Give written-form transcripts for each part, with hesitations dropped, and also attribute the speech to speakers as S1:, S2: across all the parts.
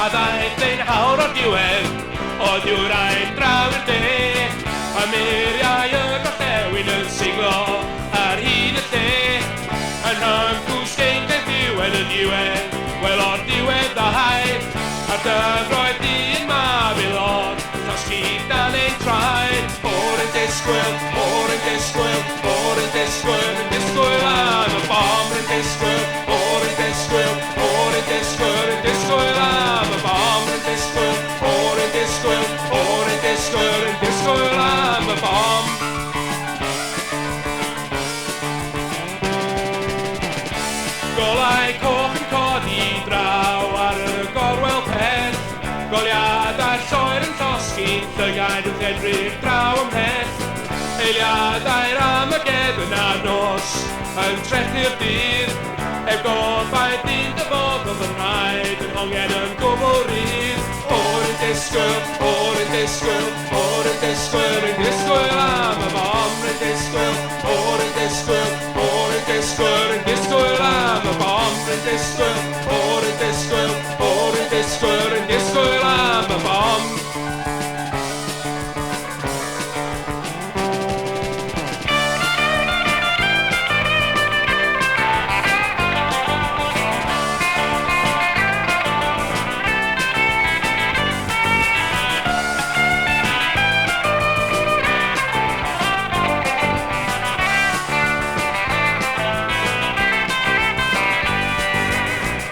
S1: a ddaeth ein hawr o'r diwedd, o diwrau'n draw'r de. A meriau y gorllewin yn siglo ar hyd y lle. Yn rhan cwsgein cael diwedd y diwedd, wel o'r diwedd a haid. A'r dyfroedd dyn Mabilon, dros hyd dan ein traed. O'r yn disgwyl, o'r yn disgwyl, o'r yn disgwyl, yn disgwyl am y bom yn disgwyl. O'r yn disgwyl, o'r yn disgwyl, yn disgwyl am y bom yn disgwyl. O'r yn disgwyl, o'r yn disgwyl, yn disgwyl am y bom. Golau coch yn codi draw ar y gorwel pen. Goliadau'r sioer yn llosgi, llygaid wrth edrych draw ymhell. Eiliadau'r Armageddon ar nos, yn trethu'r dydd. Eb gobaith dyn dyfodol yn rhaid, yn hongen yn gwbl rydd. O'r yn disgwyl, o'r yn disgwyl, o'r yn disgwyl, yn disgwyl am y bom yn disgwyl. O'r yn disgwyl, o'r yn disgwyl, yn disgwyl am y bom yn disgwyl. O'r yn disgwyl, o'r yn disgwyl, yn disgwyl am y bom.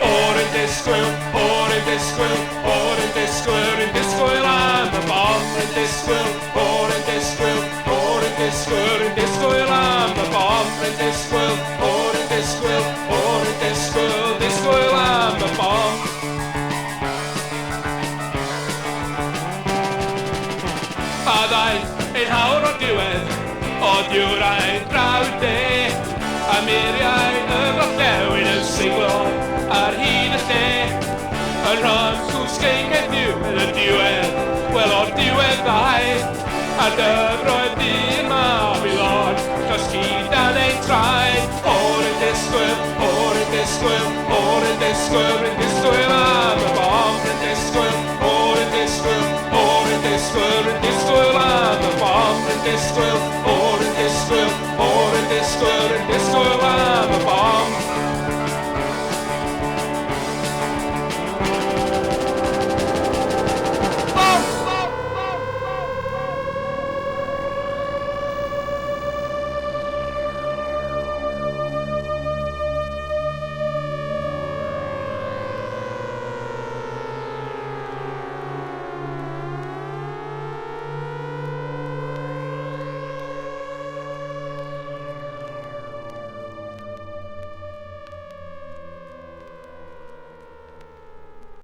S1: O'r yn disgwyl, o'r yn disgwyl, yn disgwyl am y bom yn disgwyl. O'r yn disgwyl, o'r yn disgwyl, yn disgwyl am y bom yn disgwyl. O'r yn disgwyl, o'r yn disgwyl, disgwyl am y bom. A ddaeth ein hawr o'r diwedd, o diwrau'n draw'r de. A meriau y gorllewin yn siglo ar hyd y lle. Yn rhan cwsgein heddiw yn y diwedd, wel o'r diwedd ddau. A'r dyfroedd dyn Mabilon, dros hyd dan ein traed. O'r yn disgwyl, o'r yn disgwyl, o'r yn disgwyl, yn disgwyl am y bom yn disgwyl. O'r yn disgwyl, o'r yn disgwyl, yn disgwyl am y bom yn disgwyl.